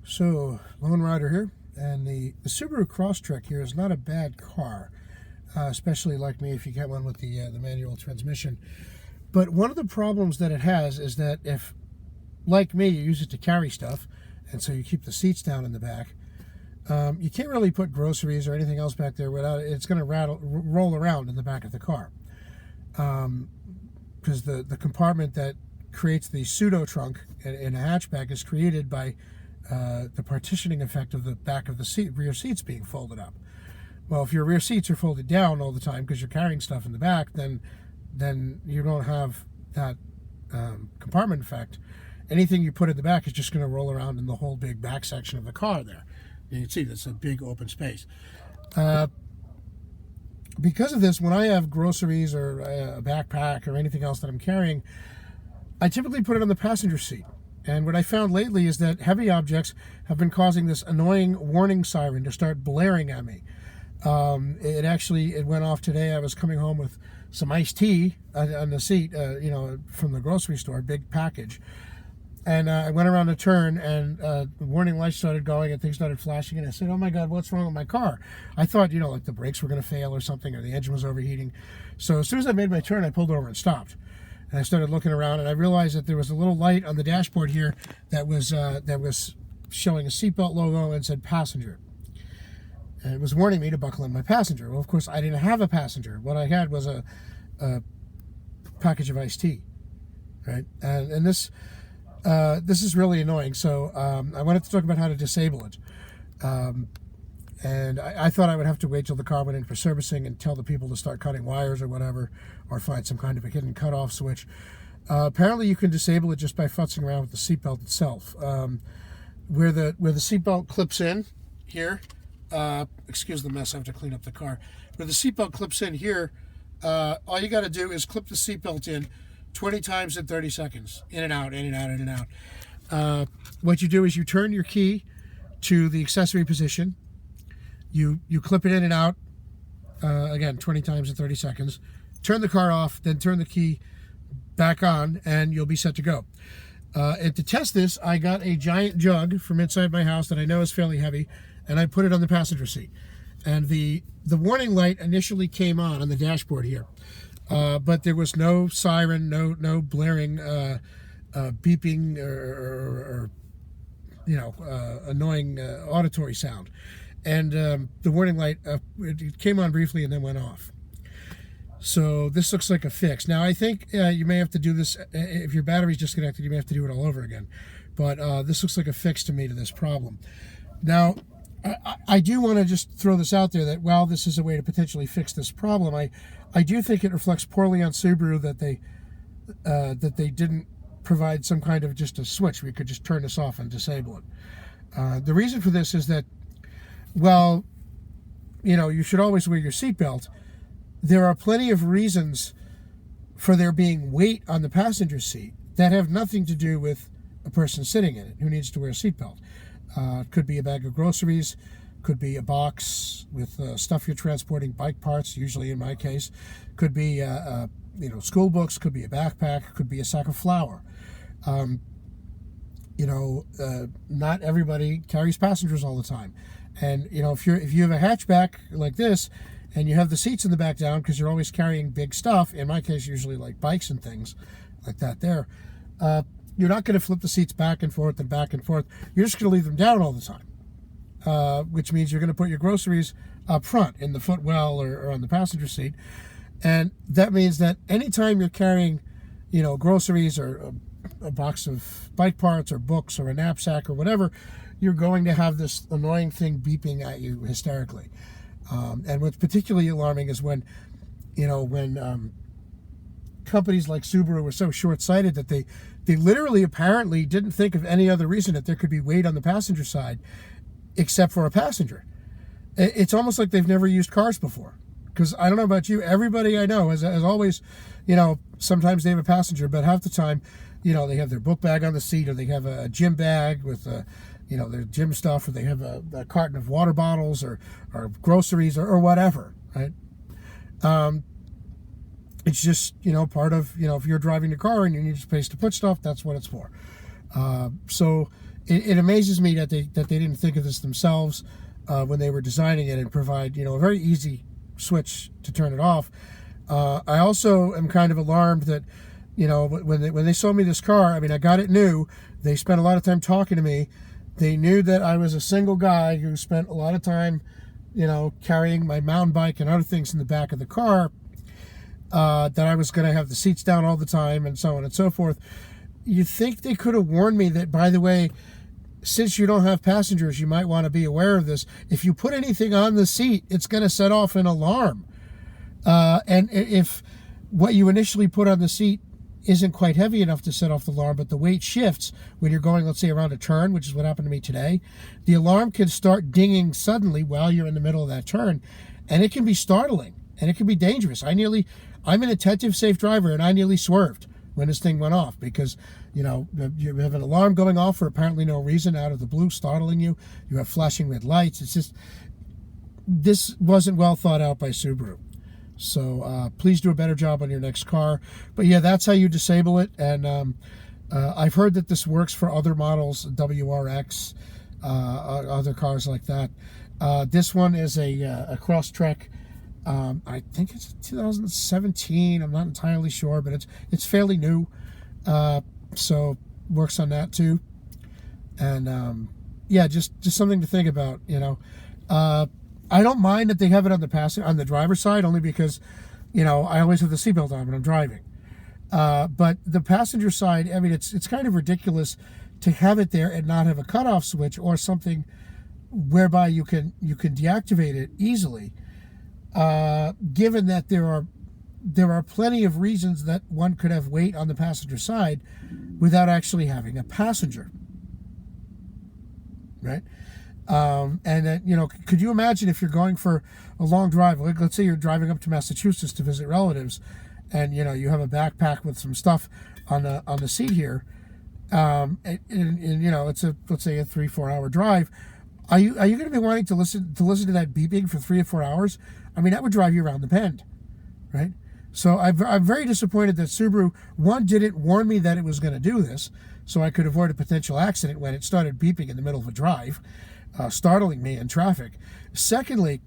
So, Lone Rider here, and the Subaru Crosstrek here is not a bad car, especially like me if you get one with the manual transmission. But one of the problems that it has is that if, like me, you use it to carry stuff, and so you keep the seats down in the back, you can't really put groceries or anything else back there without it's going to roll around in the back of the car. Because the compartment that creates the pseudo trunk in a hatchback is created by the partitioning effect of the back of the rear seats being folded up. Well, if your rear seats are folded down all the time because you're carrying stuff in the back, then you don't have that compartment effect. Anything you put in the back is just going to roll around in the whole big back section of the car there. You can see that's a big open space. Because of this, when I have groceries or a backpack or anything else that I'm carrying, I typically put it on the passenger seat. And what I found lately is that heavy objects have been causing this annoying warning siren to start blaring at me. It went off today. I was coming home with some iced tea on the seat, from the grocery store, big package. And I went around a turn, and the warning lights started going, and things started flashing. And I said, "Oh my God, what's wrong with my car?" I thought, like the brakes were going to fail or something, or the engine was overheating. So as soon as I made my turn, I pulled over and stopped. And I started looking around, and I realized that there was a little light on the dashboard here that was showing a seatbelt logo and said passenger. And it was warning me to buckle in my passenger. Well, of course, I didn't have a passenger. What I had was a package of iced tea, right? And this is really annoying. So I wanted to talk about how to disable it. And I thought I would have to wait till the car went in for servicing and tell the people to start cutting wires or whatever, or find some kind of a hidden cutoff switch. Apparently, you can disable it just by futzing around with the seatbelt itself. Where the seatbelt clips in here, excuse the mess, I have to clean up the car. Where the seatbelt clips in here, all you got to do is clip the seatbelt in 20 times in 30 seconds, in and out, in and out, in and out. What you do is you turn your key to the accessory position. You clip it in and out, again, 20 times in 30 seconds. Turn the car off, then turn the key back on, and you'll be set to go. And to test this, I got a giant jug from inside my house that I know is fairly heavy, and I put it on the passenger seat. And the warning light initially came on the dashboard here, but there was no siren, no blaring, beeping, or annoying auditory sound. And the warning light, it came on briefly and then went off. So this looks like a fix. Now, I think you may have to do this, if your battery's disconnected, you may have to do it all over again. But this looks like a fix to me to this problem. Now, I do want to just throw this out there that while this is a way to potentially fix this problem, I do think it reflects poorly on Subaru that they didn't provide some kind of just a switch where you could just turn this off and disable it. The reason for this is that, well, you should always wear your seatbelt. There are plenty of reasons for there being weight on the passenger seat that have nothing to do with a person sitting in it who needs to wear a seatbelt. It could be a bag of groceries, could be a box with stuff you're transporting, bike parts, usually in my case, could be school books, could be a backpack, could be a sack of flour. Not everybody carries passengers all the time. And, if you have a hatchback like this and you have the seats in the back down because you're always carrying big stuff, in my case, usually like bikes and things like that there, you're not going to flip the seats back and forth and back and forth. You're just going to leave them down all the time, which means you're going to put your groceries up front in the footwell or on the passenger seat. And that means that anytime you're carrying, groceries or a box of bike parts or books or a knapsack or whatever, you're going to have this annoying thing beeping at you hysterically. And what's particularly alarming is when companies like Subaru were so short-sighted that they literally apparently didn't think of any other reason that there could be weight on the passenger side except for a passenger. It's almost like they've never used cars before. Because I don't know about you, everybody I know has always, sometimes they have a passenger, but half the time, they have their book bag on the seat, or they have a gym bag with, their gym stuff, or they have a carton of water bottles or groceries or whatever, right? It's just, part of, if you're driving the car and you need a space to put stuff, that's what it's for. So it amazes me that they didn't think of this themselves when they were designing it and provide, a very easy switch to turn it off. I also am kind of alarmed that, when they sold me this car, I mean, I got it new. They spent a lot of time talking to me. They knew that I was a single guy who spent a lot of time, carrying my mountain bike and other things in the back of the car, that I was going to have the seats down all the time and so on and so forth. You think they could have warned me that, by the way, since you don't have passengers, you might want to be aware of this. If you put anything on the seat, it's going to set off an alarm. And if what you initially put on the seat isn't quite heavy enough to set off the alarm, but the weight shifts when you're going, let's say, around a turn, which is what happened to me today, the alarm can start dinging suddenly while you're in the middle of that turn, and it can be startling, and it can be dangerous. I'm an attentive, safe driver, and I nearly swerved when this thing went off because, you have an alarm going off for apparently no reason, out of the blue, startling you. You have flashing red lights. It's just, this wasn't well thought out by Subaru. So please do a better job on your next car. But yeah, that's how you disable it. And I've heard that this works for other models, WRX, other cars like that. This one is a Crosstrek. I think it's 2017. I'm not entirely sure, but it's fairly new. So works on that too. And yeah, just something to think about. I don't mind that they have it on the driver's side, only because, I always have the seatbelt on when I'm driving. But the passenger side, I mean, it's kind of ridiculous to have it there and not have a cutoff switch or something whereby you can deactivate it easily. Given that there are plenty of reasons that one could have weight on the passenger side without actually having a passenger, right? And then, could you imagine if you're going for a long drive, like let's say you're driving up to Massachusetts to visit relatives, and you have a backpack with some stuff on the seat here, and it's let's say a 3-4 hour drive. Are you going to be wanting to listen to that beeping for 3 or 4 hours? I mean, that would drive you around the bend, right? So I'm very disappointed that Subaru, one, didn't warn me that it was going to do this, so I could avoid a potential accident when it started beeping in the middle of a drive, startling me in traffic. Secondly,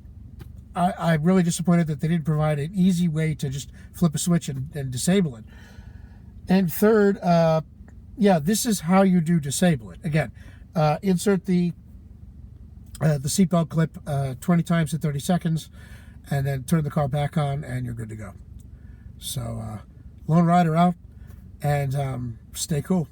I'm really disappointed that they didn't provide an easy way to just flip a switch and disable it. And third, yeah, this is how you do disable it. Again, insert the seatbelt clip 20 times in 30 seconds, and then turn the car back on, and you're good to go. So, Lone Rider out, and stay cool.